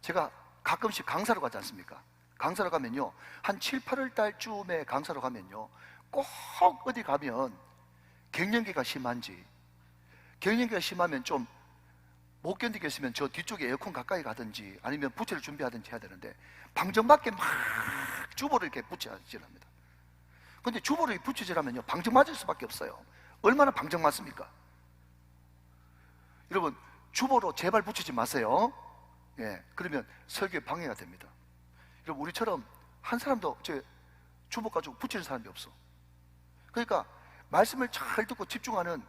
제가 가끔씩 강사로 가지 않습니까? 강사로 가면요, 한 7, 8월 달쯤에 강사로 가면요, 꼭 어디 가면 갱년기가 심한지, 갱년기가 심하면 좀 못 견디겠으면 저 뒤쪽에 에어컨 가까이 가든지 아니면 부채를 준비하든지 해야 되는데 방정맞게 막 주보를 이렇게 붙여질합니다. 근데 주보를 붙여질하면요, 방정 맞을 수밖에 없어요. 얼마나 방정 맞습니까? 여러분, 주보로 제발 붙이지 마세요. 예, 그러면 설교에 방해가 됩니다. 여러분, 우리처럼 한 사람도 제 주보 가지고 붙이는 사람이 없어. 그러니까 말씀을 잘 듣고 집중하는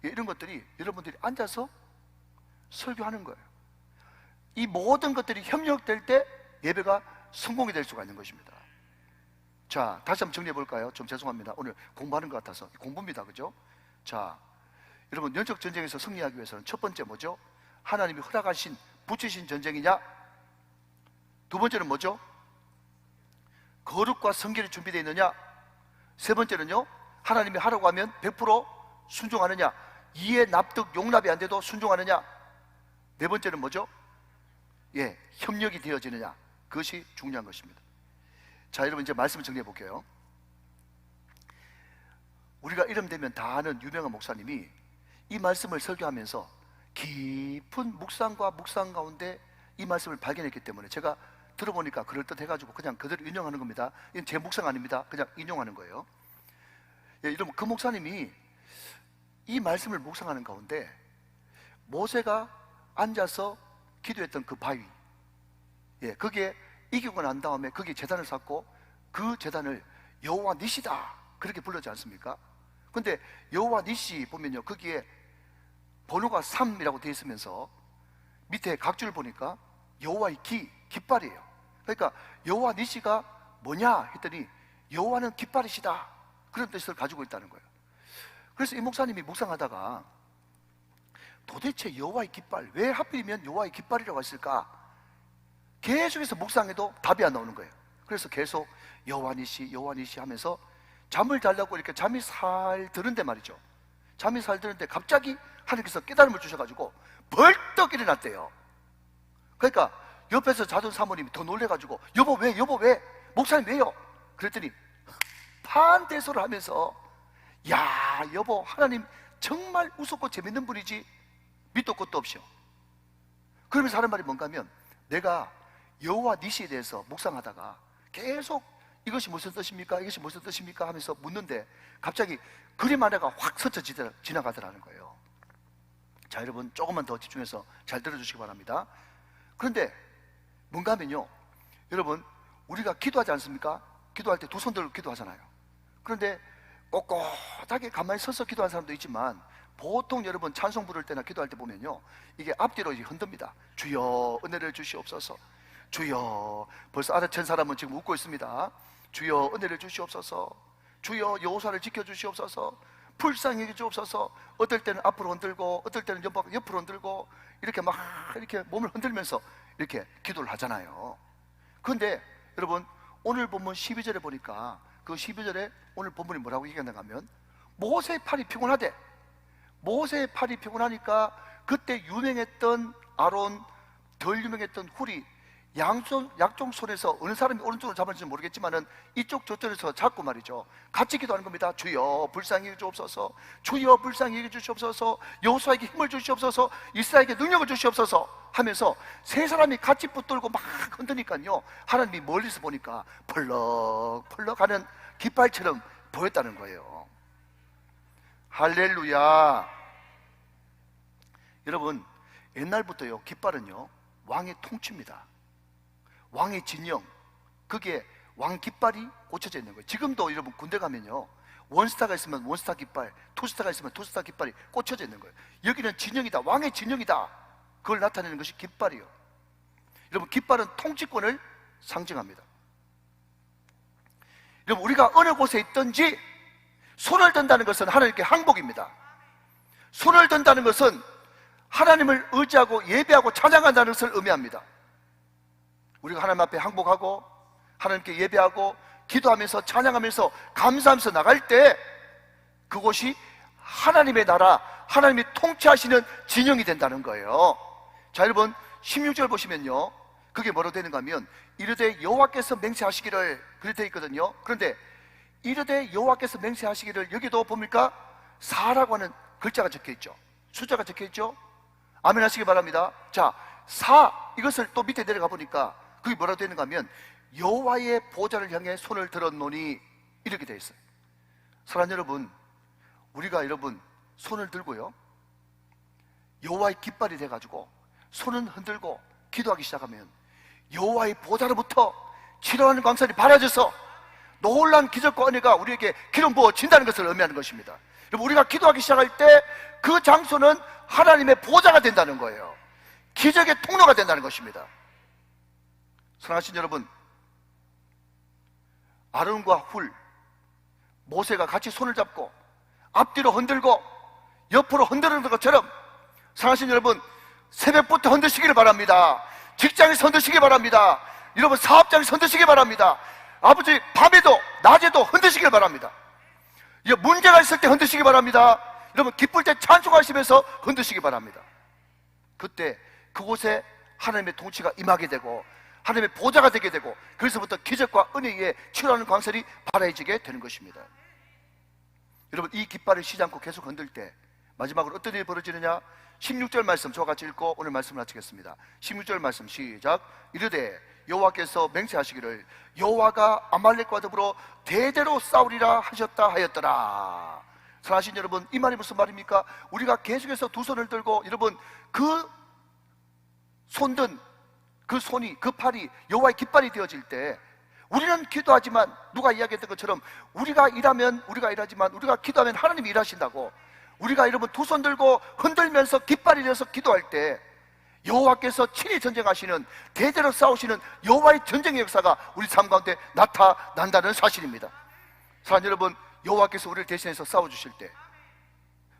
이런 것들이 여러분들이 앉아서 설교하는 거예요. 이 모든 것들이 협력될 때 예배가 성공이 될 수가 있는 것입니다. 자, 다시 한번 정리해 볼까요? 좀 죄송합니다. 오늘 공부하는 것 같아서. 공부입니다. 그죠? 자, 여러분, 영적 전쟁에서 승리하기 위해서는 첫 번째 뭐죠? 하나님이 허락하신 붙이신 전쟁이냐? 두 번째는 뭐죠? 거룩과 성결이 준비되어 있느냐? 세 번째는요, 하나님이 하라고 하면 100% 순종하느냐? 이해, 납득, 용납이 안 돼도 순종하느냐? 네 번째는 뭐죠? 예, 협력이 되어지느냐? 그것이 중요한 것입니다. 자, 여러분, 이제 말씀을 정리해 볼게요. 우리가 이름 되면 다 아는 유명한 목사님이 이 말씀을 설교하면서 깊은 묵상과 묵상 가운데 이 말씀을 발견했기 때문에 제가 들어보니까 그럴듯해가지고 그냥 그대로 인용하는 겁니다. 이건 제 묵상 아닙니다. 그냥 인용하는 거예요. 예, 여러분, 그 목사님이 이 말씀을 묵상하는 가운데 모세가 앉아서 기도했던 그 바위, 예, 거기에 이기고 난 다음에 거기에 제단을 쌓고 그 제단을 여호와 니시다 그렇게 불렀지 않습니까? 근데 여호와 니시 보면요, 거기에 번호가 3이라고 되어 있으면서 밑에 각주를 보니까 여호와의 깃발이에요. 그러니까 여호와 니시가 뭐냐 했더니 여호와는 깃발이시다, 그런 뜻을 가지고 있다는 거예요. 그래서 이 목사님이 묵상하다가 도대체 여호와의 깃발, 왜 하필이면 여호와의 깃발이라고 했을까? 계속해서 묵상해도 답이 안 나오는 거예요. 그래서 계속 여호와 니시, 여호와 니시 하면서 잠을 자려고 이렇게 잠이 살 드는데 말이죠, 잠이 살 드는데 갑자기 하나님께서 깨달음을 주셔가지고 벌떡 일어났대요. 그러니까 옆에서 자던 사모님이 더 놀래가지고 여보 왜? 여보 왜? 목사님 왜요? 그랬더니 판대소를 하면서 야 여보, 하나님 정말 우습고 재밌는 분이지 밑도 끝도 없이요. 그러면서 하는 말이 뭔가 하면, 내가 여호와 니시에 대해서 묵상하다가 계속 이것이 무슨 뜻입니까? 이것이 무슨 뜻입니까? 하면서 묻는데 갑자기 그림 하나가 확 스쳐 지나가더라는 거예요. 자, 여러분, 조금만 더 집중해서 잘 들어주시기 바랍니다. 그런데 뭔가 하면요, 여러분, 우리가 기도하지 않습니까? 기도할 때 두 손 들고 기도하잖아요. 그런데 꼿꼿하게 가만히 서서 기도하는 사람도 있지만 보통 여러분 찬송 부를 때나 기도할 때 보면요, 이게 앞뒤로 흔듭니다. 주여 은혜를 주시옵소서. 주여, 벌써 알아챈 사람은 지금 웃고 있습니다. 주여 은혜를 주시옵소서. 주여 여호사를 지켜주시옵소서. 불쌍히 여겨 주옵소서. 어떨 때는 앞으로 흔들고 어떨 때는 옆으로 흔들고 이렇게 막 이렇게 몸을 흔들면서 이렇게 기도를 하잖아요. 그런데 여러분, 오늘 본문 12절에 보니까 그 12절에 오늘 본문이 뭐라고 얘기하는가 하면, 모세의 팔이 피곤하대. 모세의 팔이 피곤하니까 그때 유명했던 아론, 덜 유명했던 훌이 양쪽 손에서 어느 사람이 오른쪽으로 잡았는지 모르겠지만은 이쪽 저쪽에서 잡고 말이죠, 같이 기도하는 겁니다. 주여 불쌍히 여겨 주옵소서, 주여 불쌍히 여겨 주시옵소서, 여호수아에게 힘을 주시옵소서, 이스라엘에게 능력을 주시옵소서 하면서 세 사람이 같이 붙들고 막 흔드니까요, 하나님이 멀리서 보니까 펄럭펄럭 하는 깃발처럼 보였다는 거예요. 할렐루야. 여러분, 옛날부터요, 깃발은요 왕의 통치입니다. 왕의 진영, 그게 왕 깃발이 꽂혀져 있는 거예요. 지금도 여러분 군대 가면요, 원스타가 있으면 원스타 깃발, 투스타가 있으면 투스타 깃발이 꽂혀져 있는 거예요. 여기는 진영이다, 왕의 진영이다, 그걸 나타내는 것이 깃발이요. 여러분, 깃발은 통치권을 상징합니다. 여러분, 우리가 어느 곳에 있든지 손을 든다는 것은 하나님께 항복입니다. 손을 든다는 것은 하나님을 의지하고 예배하고 찬양한다는 것을 의미합니다. 우리가 하나님 앞에 항복하고 하나님께 예배하고 기도하면서 찬양하면서 감사하면서 나갈 때 그곳이 하나님의 나라, 하나님이 통치하시는 진영이 된다는 거예요. 자, 여러분 16절 보시면요, 그게 뭐로 되는가 하면 이르되 여호와께서 맹세하시기를, 그렇게 되어 있거든요. 그런데 이르되 여호와께서 맹세하시기를, 여기도 봅니까? 4라고 하는 글자가 적혀있죠. 숫자가 적혀있죠. 아멘 하시기 바랍니다. 자, 4, 이것을 또 밑에 내려가 보니까 그게 뭐라고 되는가 하면 여호와의 보좌를 향해 손을 들었노니, 이렇게 되어 있어요. 사랑하는 여러분, 우리가 여러분 손을 들고요, 여호와의 깃발이 돼가지고 손은 흔들고 기도하기 시작하면 여호와의 보좌로부터 치러하는 광선이 발아져서 놀라운 기적과 은혜가 우리에게 기름 부어진다는 것을 의미하는 것입니다. 여러분, 우리가 기도하기 시작할 때 그 장소는 하나님의 보좌가 된다는 거예요. 기적의 통로가 된다는 것입니다. 사랑하신 여러분, 아론과 훌, 모세가 같이 손을 잡고 앞뒤로 흔들고 옆으로 흔드는 것처럼, 사랑하신 여러분, 새벽부터 흔드시기를 바랍니다. 직장에서 흔드시기 바랍니다. 여러분 사업장에서 흔드시기 바랍니다. 아버지, 밤에도 낮에도 흔드시길 바랍니다. 문제가 있을 때 흔드시기 바랍니다. 여러분 기쁠 때 찬송하시면서 흔드시기 바랍니다. 그때 그곳에 하나님의 통치가 임하게 되고 하나님의 보좌가 되게 되고, 그래서부터 기적과 은혜에 치료하는 광선이 발해지게 되는 것입니다. 여러분, 이 깃발을 쉬지 않고 계속 흔들 때 마지막으로 어떤 일이 벌어지느냐? 16절 말씀 저와 같이 읽고 오늘 말씀을 마치겠습니다. 16절 말씀 시작. 이르되 여호와께서 맹세하시기를 여호와가 아말렉과 더불어 대대로 싸우리라 하셨다 하였더라. 사랑하신 여러분, 이 말이 무슨 말입니까? 우리가 계속해서 두 손을 들고, 여러분 그 손든 그 손이, 그 팔이 여호와의 깃발이 되어질 때, 우리는 기도하지만 누가 이야기했던 것처럼 우리가 일하면 우리가 일하지만 우리가 기도하면 하나님이 일하신다고, 우리가 여러분 두 손 들고 흔들면서 깃발이 되어서 기도할 때 여호와께서 친히 전쟁하시는, 대대로 싸우시는 여호와의 전쟁의 역사가 우리 삶 가운데 나타난다는 사실입니다. 사랑하는 여러분, 여호와께서 우리를 대신해서 싸워주실 때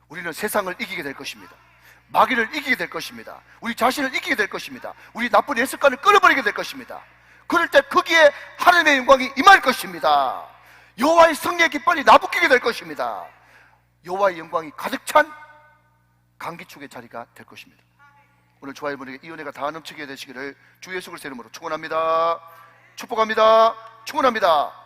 우리는 세상을 이기게 될 것입니다. 마귀를 이기게 될 것입니다. 우리 자신을 이기게 될 것입니다. 우리 나쁜 옛습관을 끊어버리게 될 것입니다. 그럴 때 거기에 하나님의 영광이 임할 것입니다. 여호와의 승리의 깃발이 나부끼게 될 것입니다. 여호와의 영광이 가득 찬 강기축의 자리가 될 것입니다. 오늘 저와 여러분에게 이 은혜가 다 넘치게 되시기를 주 예수 그리스도의 이름으로 축원합니다. 축복합니다. 축원합니다.